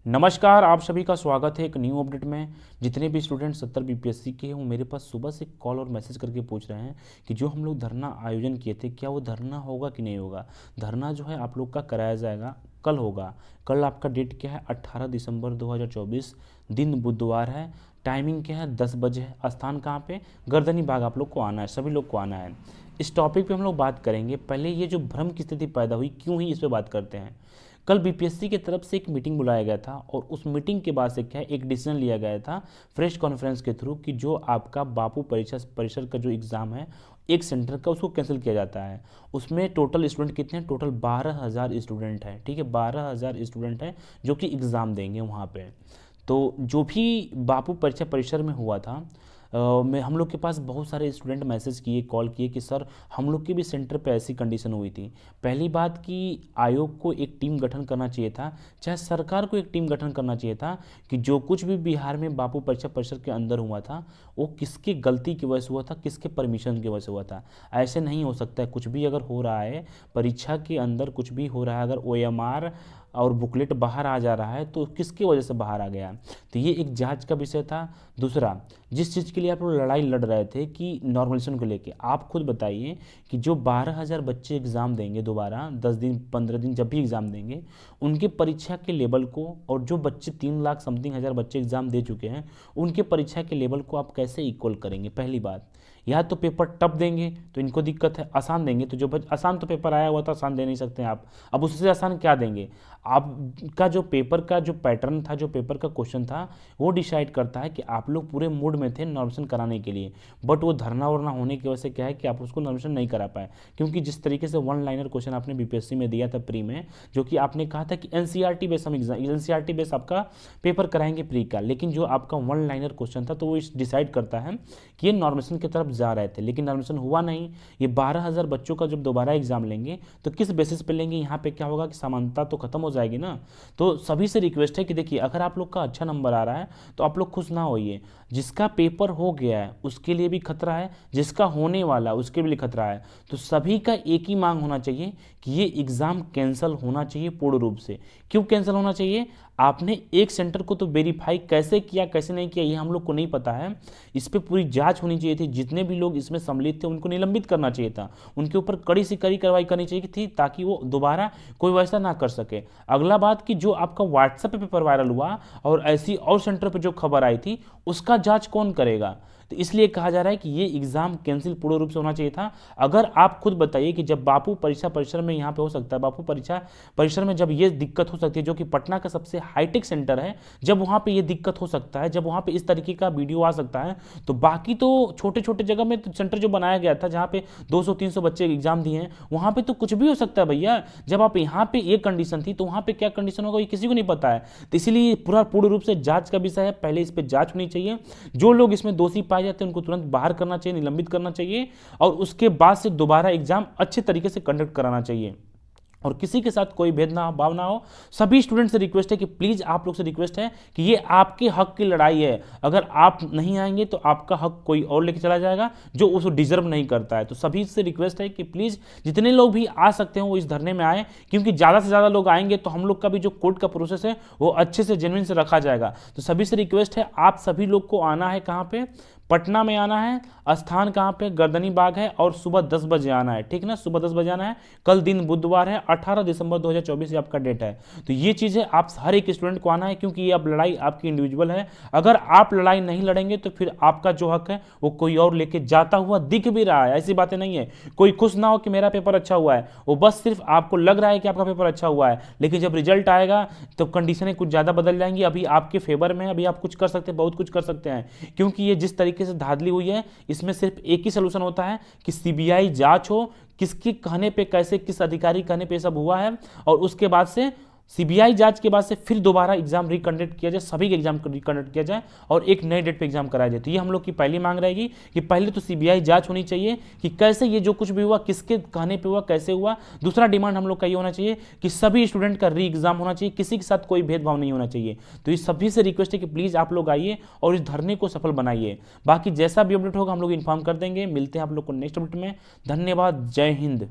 नमस्कार, आप सभी का स्वागत है एक न्यू अपडेट में। जितने भी स्टूडेंट 70 बीपीएससी के हैं वो मेरे पास सुबह से कॉल और मैसेज करके पूछ रहे हैं कि जो हम लोग धरना आयोजन किए थे क्या वो धरना होगा कि नहीं होगा। धरना जो है आप लोग का कराया जाएगा, कल होगा। कल आपका डेट क्या है? 18 दिसंबर 2024, दिन बुधवार है। टाइमिंग क्या है? 10 बजे है। स्थान कहाँ पे? गर्दनी बाग आप लोग को आना है, सभी लोग को आना है। इस टॉपिक पे हम लोग बात करेंगे। पहले ये जो भ्रम की स्थिति पैदा हुई क्यों हुई, इस पे बात करते हैं। कल बीपीएससी की तरफ से एक मीटिंग बुलाया गया था और उस मीटिंग के बाद से क्या है, एक डिसीजन लिया गया था फ्रेश कॉन्फ्रेंस के थ्रू कि जो आपका बापू परीक्षा परिसर का जो एग्ज़ाम है एक सेंटर का, उसको कैंसिल किया जाता है। उसमें टोटल स्टूडेंट कितने हैं? टोटल 12,000 स्टूडेंट हैं। ठीक है, 12,000 स्टूडेंट हैं जो कि एग्ज़ाम देंगे वहाँ पे। तो जो भी बापू परीक्षा परिसर में हुआ था, में हम लोग के पास बहुत सारे स्टूडेंट मैसेज किए, कॉल किए कि सर हम लोग के भी सेंटर पे ऐसी कंडीशन हुई थी। पहली बात कि आयोग को एक टीम गठन करना चाहिए था, चाहे सरकार को एक टीम गठन करना चाहिए था कि जो कुछ भी बिहार में बापू परीक्षा परिषद के अंदर हुआ था वो किसकी गलती की वजह से हुआ था, किसके परमिशन की वजह से हुआ था। ऐसे नहीं हो सकता है, कुछ भी अगर हो रहा है परीक्षा के अंदर, कुछ भी हो रहा है, अगर ओएमआर और बुकलेट बाहर आ जा रहा है तो किसकी वजह से बाहर आ गया। तो ये एक जांच का विषय था। दूसरा, जिस चीज़ के लिए आप लोग लड़ाई लड़ रहे थे कि नॉर्मलाइजेशन को लेके, आप खुद बताइए कि जो 12,000 बच्चे एग्ज़ाम देंगे दोबारा 10 दिन 15 दिन जब भी एग्ज़ाम देंगे, उनके परीक्षा के लेवल को, और जो बच्चे 3 लाख समथिंग हज़ार बच्चे एग्ज़ाम दे चुके हैं उनके परीक्षा के लेवल को आप कैसे इक्वल करेंगे। पहली बात, या तो पेपर टफ देंगे तो इनको दिक्कत है, आसान देंगे तो जो आसान तो पेपर आया हुआ था आसान दे नहीं सकते हैं आप, अब उससे आसान क्या देंगे। आपका जो पेपर का जो पैटर्न था, जो पेपर का क्वेश्चन था, वो डिसाइड करता है कि आप लोग पूरे मूड में थे नॉर्मलाइजेशन कराने के लिए, बट वो धरना वरना होने की वजह से क्या है कि आप उसको नॉर्मलाइजेशन नहीं करा पाए। क्योंकि जिस तरीके से वन लाइनर क्वेश्चन आपने बीपीएससी में दिया था प्री में, जो कि आपने कहा था कि एनसीईआरटी बेस हम एग्जाम, एनसीईआरटी बेस आपका पेपर कराएंगे प्री का, लेकिन जो आपका वन लाइनर क्वेश्चन था तो वो इस डिसाइड करता है कि ये नॉर्मलाइजेशन की तरफ जा रहे थे, लेकिन नॉर्मलाइजेशन हुआ नहीं। ये 12,000 बच्चों का जब दोबारा एग्जाम लेंगे तो किस बेसिस पे लेंगे? यहाँ पे क्या होगा कि समानता तो खत्म हो जाएगी ना। तो सभी से रिक्वेस्ट है कि देखिए, अगर आप लोग का अच्छा नंबर आ रहा है तो आप लोग खुश ना होइए। जिसका पेपर हो गया है उसके लिए भी खतरा है, जिसका होने वाला उसके लिए खतरा है। तो सभी का एक ही मांग होना चाहिए कि ये एग्ज़ाम कैंसिल होना चाहिए पूर्ण रूप से। क्यों कैंसिल होना चाहिए? आपने एक सेंटर को तो वेरीफाई कैसे किया, कैसे नहीं किया, ये हम लोग को नहीं पता है। इस पर पूरी जांच होनी चाहिए थी। जितने भी लोग इसमें सम्मिलित थे उनको निलंबित करना चाहिए था, उनके ऊपर कड़ी से कड़ी कार्रवाई करनी चाहिए थी, ताकि वो दोबारा कोई वैसा ना कर सके। अगला बात कि जो आपका व्हाट्सएप पे पेपर वायरल हुआ और ऐसी और सेंटर पे जो खबर आई थी उसका जांच कौन करेगा? तो इसलिए कहा जा रहा है कि ये एग्जाम कैंसिल पूर्ण रूप से होना चाहिए था। अगर आप खुद बताइए कि जब बापू परीक्षा परिसर में यहाँ पे हो सकता है, बापू परीक्षा परिसर में जब ये दिक्कत हो सकती है, जो कि पटना का सबसे हाईटेक सेंटर है, जब वहाँ पे ये दिक्कत हो सकता है, जब वहाँ पे इस तरीके का वीडियो आ सकता है, तो बाकी तो छोटे छोटे जगह में तो सेंटर जो बनाया गया था जहाँ पे 200-300 बच्चे एग्जाम दिए हैं, वहाँ पे तो कुछ भी हो सकता है भैया। जब आप यहाँ पे ये कंडीशन थी तो वहाँ पे क्या कंडीशन होगा ये किसी को नहीं पता है। तो इसीलिए पूरा पूर्ण रूप से जांच का विषय है, पहले इस पर जांच होनी चाहिए। जो लोग इसमें दोषी पाए जाते हैं उनको तुरंत बाहर करना चाहिए, निलंबित करना चाहिए, और उसके बाद से दोबारा एग्जाम अच्छे तरीके से कंडक्ट कराना चाहिए और किसी के साथ कोई भेदभाव ना हो। सभी स्टूडेंट से रिक्वेस्ट है कि प्लीज़, आप लोग से रिक्वेस्ट है कि ये आपके हक की लड़ाई है। अगर आप नहीं आएंगे तो आपका हक कोई और लेके चला जाएगा जो उसको डिजर्व नहीं करता है। तो सभी से रिक्वेस्ट है कि प्लीज़ जितने लोग भी आ सकते हैं वो इस धरने में आए, क्योंकि ज़्यादा से ज़्यादा लोग आएंगे तो हम लोग का भी जो कोर्ट का प्रोसेस है वो अच्छे से जेन्युइन से रखा जाएगा। तो सभी से रिक्वेस्ट है, आप सभी लोग को आना है। कहाँ पे? पटना में आना है। स्थान कहाँ पे? गर्दनी बाग है, और सुबह 10 बजे आना है। ठीक ना, सुबह 10 बजे आना है। कल दिन बुधवार है, 18 दिसंबर 2024 आपका डेट है। तो ये चीज़ें आप हर एक स्टूडेंट को आना है, क्योंकि ये अब लड़ाई आपकी इंडिविजुअल है। अगर आप लड़ाई नहीं लड़ेंगे तो फिर आपका जो हक है वो कोई और लेके जाता हुआ दिख भी रहा है। ऐसी बातें नहीं है, कोई खुश ना हो कि मेरा पेपर अच्छा हुआ है, वो बस सिर्फ आपको लग रहा है कि आपका पेपर अच्छा हुआ है, लेकिन जब रिजल्ट आएगा तो कंडीशनें कुछ ज़्यादा बदल जाएंगी। अभी आपके फेवर में, अभी आप कुछ कर सकते हैं, बहुत कुछ कर सकते हैं, क्योंकि ये जिस तरीके से धांधली हुई है इसमें सिर्फ एक ही सलूशन होता है कि सीबीआई जांच हो, किसके कहने पे, कैसे, किस अधिकारी कहने पे सब हुआ है, और उसके बाद से सीबीआई जांच के बाद से फिर दोबारा एग्जाम रिकंडक्ट किया जाए, सभी के एग्जाम रिकंडक्ट किया जाए और एक नए डेट पे एग्जाम कराया जाए। तो ये हम लोग की पहली मांग रहेगी कि पहले तो सीबीआई जांच होनी चाहिए कि कैसे ये जो कुछ भी हुआ, किसके कहने पे हुआ, कैसे हुआ। दूसरा डिमांड हम लोग का ये होना चाहिए कि सभी स्टूडेंट का री एग्जाम होना चाहिए, किसी के साथ कोई भेदभाव नहीं होना चाहिए। तो इस सभी से रिक्वेस्ट है कि प्लीज़ आप लोग आइए और इस धरने को सफल बनाइए। बाकी जैसा भी अपडेट होगा हम लोग इन्फॉर्म कर देंगे। मिलते हैं आप लोग को नेक्स्ट अपडेट में। धन्यवाद। जय हिंद।